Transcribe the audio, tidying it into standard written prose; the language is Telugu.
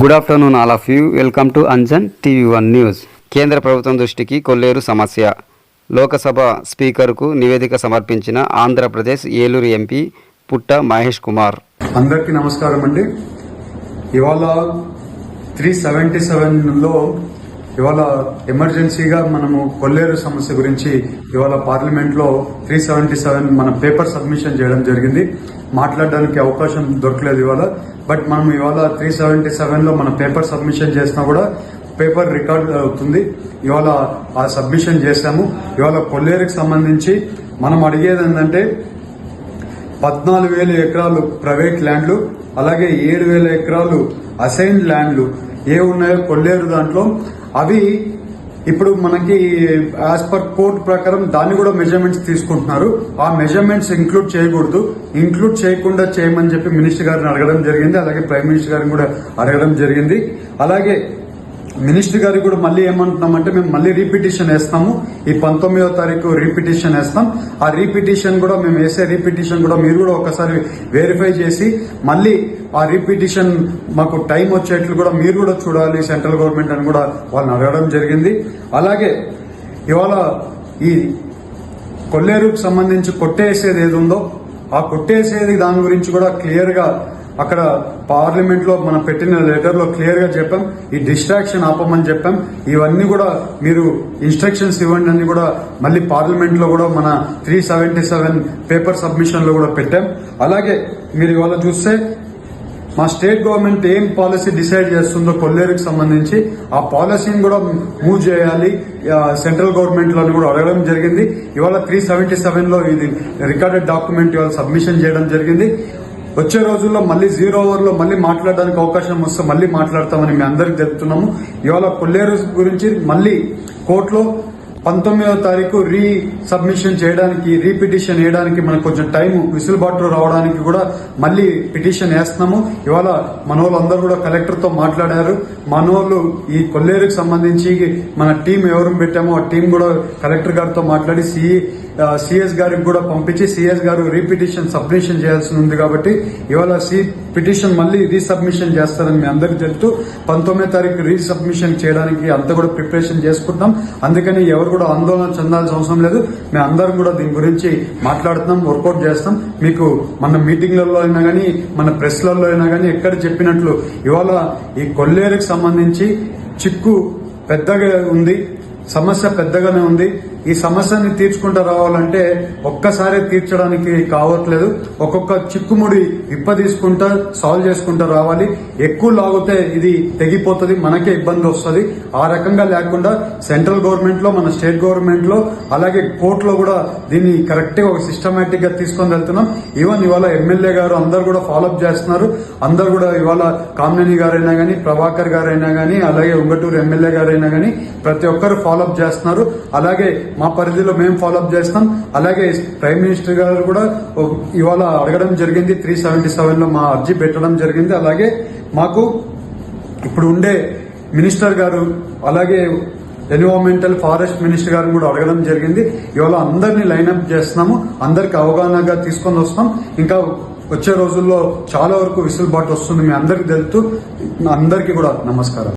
Good afternoon all of you. Welcome to Anjan TV1 news. కేంద్ర ప్రభుత్వం దృష్టికి కొల్లేరు సమస్య. లోకసభ స్పీకర్కు నివేదిక సమర్పించిన ఆంధ్రప్రదేశ్ ఏలూరు ఎంపీ పుట్ట మహేష్ కుమార్. అందరికీ నమస్కారం అండి. ఇవాళ 377లో ఇవాళ ఎమర్జెన్సీగా మనము కొల్లేరు సమస్య గురించి ఇవాళ పార్లమెంట్లో 377 మన పేపర్ సబ్మిషన్ చేయడం జరిగింది. మాట్లాడడానికి అవకాశం దొరకలేదు ఇవాళ. బట్ మనం ఇవాళ 377లో మన పేపర్ సబ్మిషన్ చేసినా కూడా పేపర్ రికార్డ్ అవుతుంది. ఇవాళ ఆ సబ్మిషన్ చేశాము. ఇవాళ కొల్లేరుకి సంబంధించి మనం అడిగేది ఏంటంటే 14,000 ఎకరాలు ప్రైవేట్ ల్యాండ్లు, అలాగే 7,000 ఎకరాలు అసైన్డ్ ల్యాండ్లు ఏ ఉన్నాయో కొల్లేరు దాంట్లో అవి ఇప్పుడు మనకి యాజ్ పర్ కోర్ట్ ప్రకారం దాన్ని కూడా మెజర్మెంట్స్ తీసుకుంటున్నారు. ఆ మెజర్మెంట్స్ ఇంక్లూడ్ చేయకూడదు, ఇంక్లూడ్ చేయకుండా చేయమని చెప్పి మినిస్టర్ గారిని అడగడం జరిగింది. అలాగే ప్రైమ్ మినిస్టర్ గారిని కూడా అడగడం జరిగింది. అలాగే మినిస్టర్ గారికి కూడా మళ్ళీ ఏమంటున్నామంటే మేము మళ్ళీ రీపిటిషన్ వేస్తాము. ఈ 19వ తారీఖు రీపిటిషన్ వేస్తాం. ఆ రీపిటిషన్ కూడా మేము వేసే రీపిటిషన్ కూడా మీరు కూడా ఒకసారి వెరిఫై చేసి మళ్ళీ ఆ రీపిటిషన్ మాకు టైం వచ్చేట్లు కూడా మీరు కూడా చూడాలి సెంట్రల్ గవర్నమెంట్ అని కూడా వాళ్ళని అడగడం జరిగింది. అలాగే ఇవాళ ఈ కొల్లేరుకు సంబంధించి కొట్టేసేది ఏది ఉందో ఆ కొట్టేసేది దాని గురించి కూడా క్లియర్ గా అక్కడ పార్లమెంట్ లో మనం పెట్టిన లెటర్ లో క్లియర్ గా చెప్పాం. ఈ డిస్ట్రాక్షన్ ఆపమని చెప్పాం. ఇవన్నీ కూడా మీరు ఇన్స్ట్రక్షన్స్ ఇవ్వండి అని కూడా మళ్ళీ పార్లమెంట్ లో కూడా మన 377 పేపర్ సబ్మిషన్ లో కూడా పెట్టాం. అలాగే మీరు ఇవాళ చూస్తే మా స్టేట్ గవర్నమెంట్ ఏం పాలసీ డిసైడ్ చేస్తుందో కొల్లేరుకి సంబంధించి ఆ పాలసీని కూడా మూవ్ చేయాలి సెంట్రల్ గవర్నమెంట్ లో కూడా అడగడం జరిగింది. ఇవాళ 377లో ఇది రికార్డెడ్ డాక్యుమెంట్ ఇవాళ సబ్మిషన్ చేయడం జరిగింది. వచ్చే రోజుల్లో మళ్ళీ 0 అవర్లో మళ్ళీ మాట్లాడడానికి అవకాశం వస్తే మళ్ళీ మాట్లాడతామని మీ అందరికి చెప్తున్నాము. ఇవాళ కొల్లేరు గురించి మళ్ళీ కోర్టులో 19వ తారీఖు సబ్మిషన్ చేయడానికి రీపిటిషన్ వేయడానికి మనకు కొంచెం టైం విసులుబాటు రావడానికి కూడా మళ్ళీ పిటిషన్ వేస్తున్నాము. ఇవాళ మనోళ్ళు అందరూ కూడా కలెక్టర్ తో మాట్లాడారు. మనోళ్ళు ఈ కొల్లేరుకి సంబంధించి మన టీం ఎవరు పెట్టామో ఆ టీం కూడా కలెక్టర్ గారితో మాట్లాడి సిఎస్ గారికి కూడా పంపించి సిఎస్ గారు రీపిటిషన్ సబ్మిషన్ చేయాల్సి ఉంది. కాబట్టి ఇవాళ పిటిషన్ మళ్ళీ రీసబ్మిషన్ చేస్తారని మీ అందరికి చెప్తూ 19వ తారీఖు రీసబ్మిషన్ చేయడానికి అంతా కూడా ప్రిపరేషన్ చేసుకుంటాం. అందుకని ఎవరు కూడా ఆందోళన చెందాల్సిన అవసరం లేదు. మేము అందరం కూడా దీని గురించి మాట్లాడుతున్నాం, వర్కౌట్ చేస్తాం. మీకు మన మీటింగ్లలో అయినా కానీ మన ప్రెస్లలో అయినా కానీ ఎక్కడ చెప్పినట్లు ఇవాళ ఈ కొల్లేరుకి సంబంధించి చిక్కు పెద్దగా ఉంది, సమస్య పెద్దగానే ఉంది. ఈ సమస్యని తీర్చుకుంటూ రావాలంటే ఒక్కసారి తీర్చడానికి కావట్లేదు. ఒక్కొక్క చిక్కుముడి తీసుకుంటా సాల్వ్ చేసుకుంటూ రావాలి. ఎక్కువ లాగితే ఇది తెగిపోతుంది, మనకే ఇబ్బంది వస్తుంది. ఆ రకంగా లేకుండా సెంట్రల్ గవర్నమెంట్ లో మన స్టేట్ గవర్నమెంట్ లో అలాగే కోర్టులో కూడా దీన్ని కరెక్ట్ గా ఒక సిస్టమేటిక్ గా తీసుకొని వెళ్తున్నాం. ఈవెన్ ఇవాళ ఎమ్మెల్యే గారు అందరు కూడా ఫాలోఅప్ చేస్తున్నారు. అందరు కూడా ఇవాళ కామినేని గారైనా గానీ, ప్రభాకర్ గారైనా గానీ, అలాగే ఉంగటూరు ఎమ్మెల్యే గారైనా గానీ ప్రతి ఒక్కరు ఫాలోఅప్ చేస్తున్నారు. అలాగే మా పరిధిలో మేము ఫాలోఅప్ చేస్తాం. అలాగే ప్రైమ్ మినిస్టర్ గారు కూడా ఇవాళ అడగడం జరిగింది. 377లో మా అర్జీ పెట్టడం జరిగింది. అలాగే మాకు ఇప్పుడు ఉండే మినిస్టర్ గారు అలాగే ఎన్విరాన్మెంటల్ ఫారెస్ట్ మినిస్టర్ గారిని కూడా అడగడం జరిగింది. ఇవాళ అందరినీ లైన్అప్ చేస్తున్నాము. అందరికి అవగాహనగా తీసుకొని వస్తాం. ఇంకా వచ్చే రోజుల్లో చాలా వరకు విసులుబాటు వస్తుంది. మీ అందరికి తెలుస్తూ అందరికీ కూడా నమస్కారం.